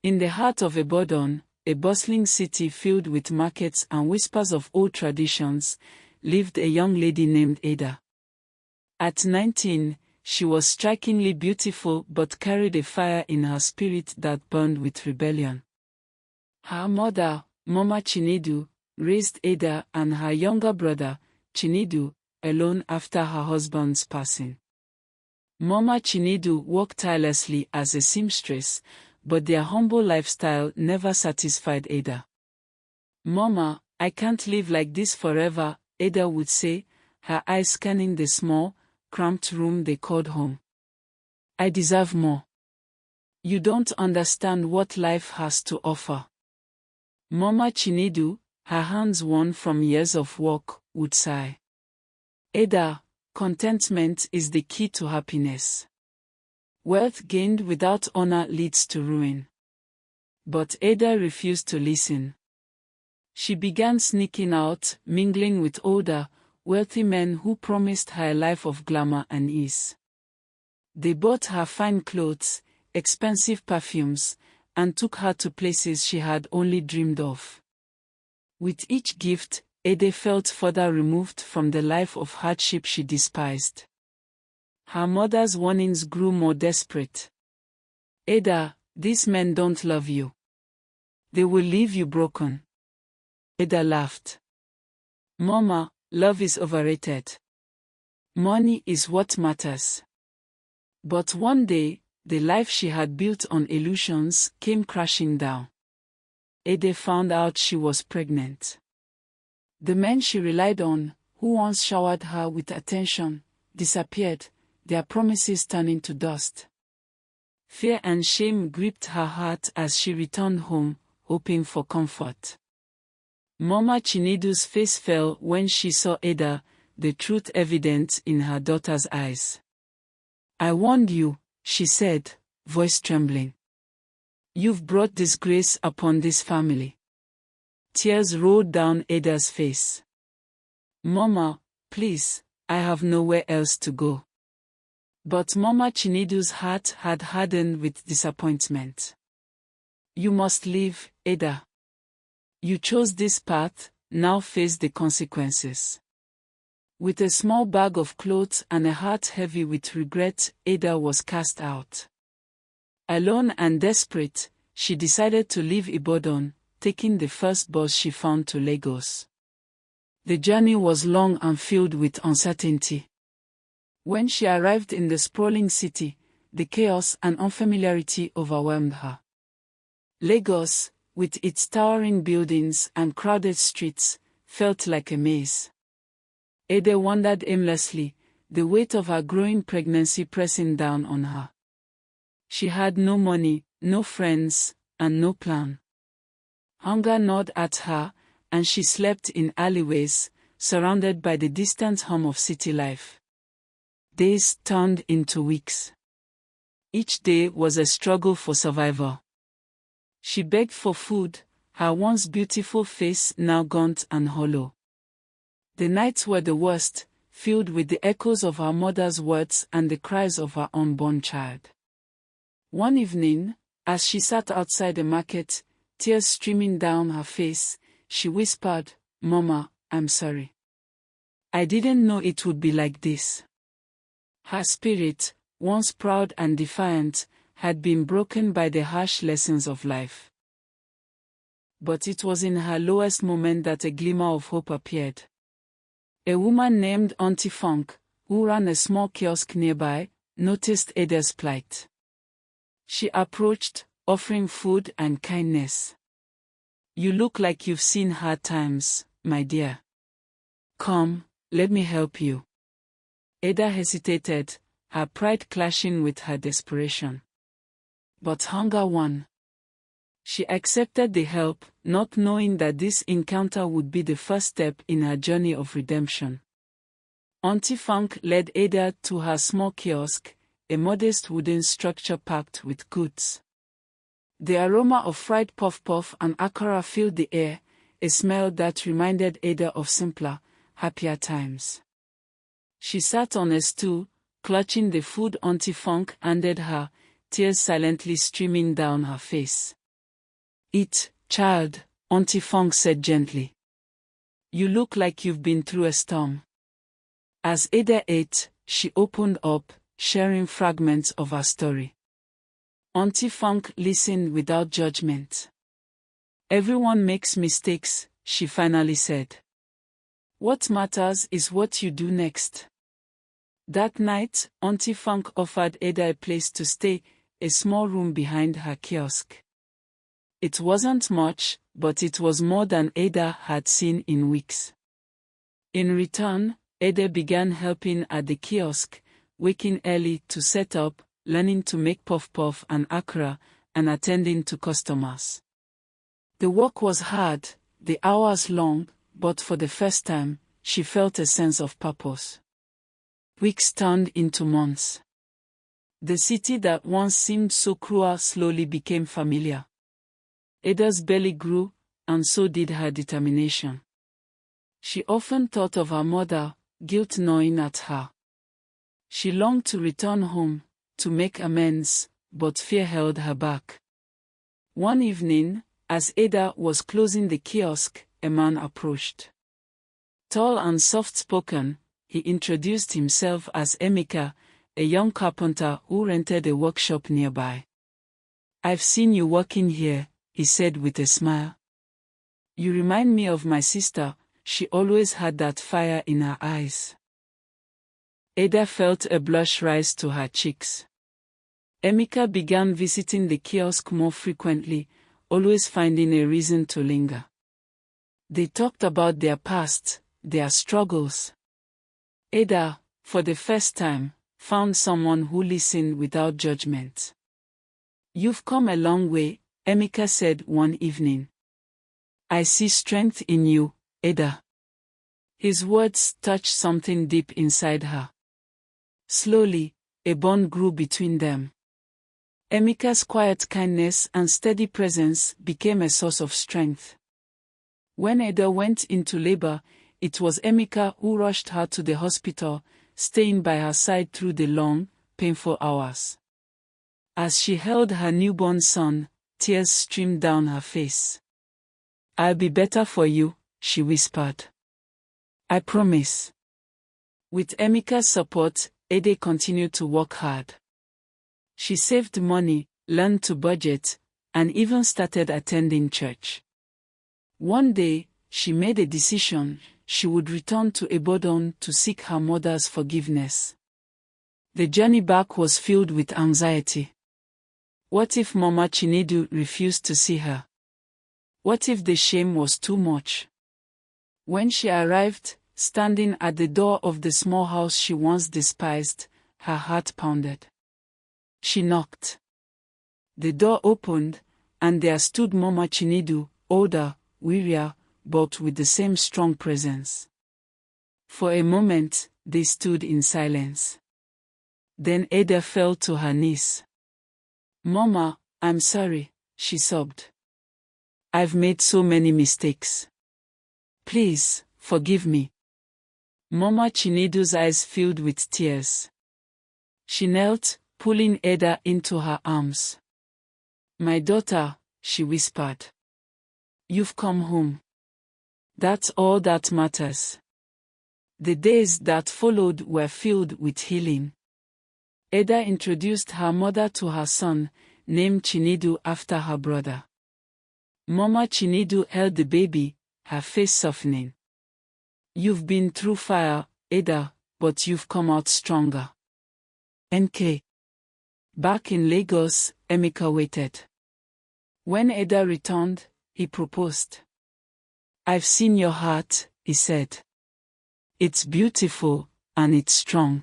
In the heart of Ibadan, a bustling city filled with markets and whispers of old traditions, lived a young lady named Ada. At 19, she was strikingly beautiful but carried a fire in her spirit that burned with rebellion. Her mother, Mama Chinedu, raised Ada and her younger brother, Chinedu, alone after her husband's passing. Mama Chinedu worked tirelessly as a seamstress, but their humble lifestyle never satisfied Ada. "Mama, I can't live like this forever," Ada would say, her eyes scanning the small, cramped room they called home. "I deserve more. You don't understand what life has to offer." Mama Chinedu, her hands worn from years of work, would sigh. "Ada, contentment is the key to happiness. Wealth gained without honor leads to ruin." But Ada refused to listen. She began sneaking out, mingling with older, wealthy men who promised her a life of glamour and ease. They bought her fine clothes, expensive perfumes, and took her to places she had only dreamed of. With each gift, Ada felt further removed from the life of hardship she despised. Her mother's warnings grew more desperate. "Ada, these men don't love you. They will leave you broken." Ada laughed. "Mama, love is overrated. Money is what matters." But one day, the life she had built on illusions came crashing down. Ada found out she was pregnant. The men she relied on, who once showered her with attention, disappeared, their promises turning to dust. Fear and shame gripped her heart as she returned home, hoping for comfort. Mama Chinedu's face fell when she saw Ada, the truth evident in her daughter's eyes. "I warned you," she said, voice trembling. "You've brought disgrace upon this family." Tears rolled down Ada's face. "Mama, please, I have nowhere else to go." But Mama Chinedu's heart had hardened with disappointment. "You must leave, Ada. You chose this path, now face the consequences." With a small bag of clothes and a heart heavy with regret, Ada was cast out. Alone and desperate, she decided to leave Ibadan, taking the first bus she found to Lagos. The journey was long and filled with uncertainty. When she arrived in the sprawling city, the chaos and unfamiliarity overwhelmed her. Lagos, with its towering buildings and crowded streets, felt like a maze. Ada wandered aimlessly, the weight of her growing pregnancy pressing down on her. She had no money, no friends, and no plan. Hunger gnawed at her, and she slept in alleyways, surrounded by the distant hum of city life. Days turned into weeks. Each day was a struggle for survival. She begged for food, her once beautiful face now gaunt and hollow. The nights were the worst, filled with the echoes of her mother's words and the cries of her unborn child. One evening, as she sat outside the market, tears streaming down her face, she whispered, "Mama, I'm sorry. I didn't know it would be like this." Her spirit, once proud and defiant, had been broken by the harsh lessons of life. But it was in her lowest moment that a glimmer of hope appeared. A woman named Auntie Funk, who ran a small kiosk nearby, noticed Ada's plight. She approached, offering food and kindness. "You look like you've seen hard times, my dear. Come, let me help you." Ada hesitated, her pride clashing with her desperation. But hunger won. She accepted the help, not knowing that this encounter would be the first step in her journey of redemption. Auntie Funk led Ada to her small kiosk, a modest wooden structure packed with goods. The aroma of fried puff-puff and akara filled the air, a smell that reminded Ada of simpler, happier times. She sat on a stool, clutching the food Auntie Funk handed her, tears silently streaming down her face. Eat, child, Auntie Fong said gently. You look like you've been through a storm. As Ada ate, she opened up, sharing fragments of her story. Auntie Fong listened without judgment. Everyone makes mistakes, she finally said. What matters is what you do next. That night, Auntie Fong offered Ada a place to stay, a small room behind her kiosk. It wasn't much, but it was more than Ada had seen in weeks. In return, Ada began helping at the kiosk, waking early to set up, learning to make puff-puff and akra, and attending to customers. The work was hard, the hours long, but for the first time, she felt a sense of purpose. Weeks turned into months. The city that once seemed so cruel slowly became familiar. Ada's belly grew, and so did her determination. She often thought of her mother, guilt gnawing at her. She longed to return home, to make amends, but fear held her back. One evening, as Ada was closing the kiosk, a man approached. Tall and soft-spoken, he introduced himself as Emeka, a young carpenter who rented a workshop nearby. I've seen you working here, he said with a smile. You remind me of my sister, she always had that fire in her eyes. Ada felt a blush rise to her cheeks. Emeka began visiting the kiosk more frequently, always finding a reason to linger. They talked about their past, their struggles. Ada, for the first time, found someone who listened without judgment. You've come a long way, Emeka said one evening. I see strength in you, Ada. His words touched something deep inside her. Slowly, a bond grew between them. Emeka's quiet kindness and steady presence became a source of strength. When Ada went into labor, it was Emeka who rushed her to the hospital, staying by her side through the long, painful hours. As she held her newborn son, tears streamed down her face. I'll be better for you, she whispered. I promise. With Emeka's support, Ada continued to work hard. She saved money, learned to budget, and even started attending church. One day, she made a decision: she would return to Ibadan to seek her mother's forgiveness. The journey back was filled with anxiety. What if Mama Chinedu refused to see her? What if the shame was too much? When she arrived, standing at the door of the small house she once despised, her heart pounded. She knocked. The door opened, and there stood Mama Chinedu, older, wearier, but with the same strong presence. For a moment, they stood in silence. Then Ada fell to her knees. Mama, I'm sorry, she sobbed. I've made so many mistakes. Please, forgive me. Mama Chinedu's eyes filled with tears. She knelt, pulling Ada into her arms. My daughter, she whispered. You've come home. That's all that matters. The days that followed were filled with healing. Ada introduced her mother to her son, named Chinedu after her brother. Mama Chinedu held the baby, her face softening. You've been through fire, Ada, but you've come out stronger. NK. Back in Lagos, Emeka waited. When Ada returned, he proposed. I've seen your heart, he said. It's beautiful, and it's strong.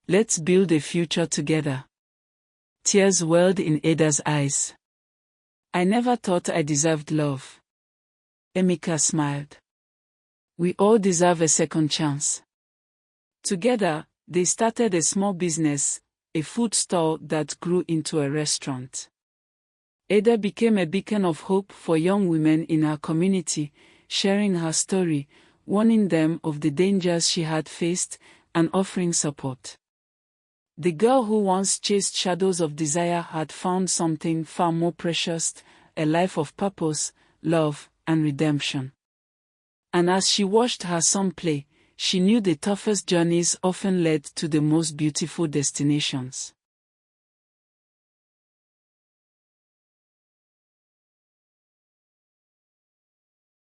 Let's build a future together. Tears welled in Ada's eyes. I never thought I deserved love. Emeka smiled. We all deserve a second chance. Together, they started a small business, a food stall that grew into a restaurant. Ada became a beacon of hope for young women in her community, sharing her story, warning them of the dangers she had faced, and offering support. The girl who once chased shadows of desire had found something far more precious, a life of purpose, love, and redemption. And as she watched her son play, she knew the toughest journeys often led to the most beautiful destinations.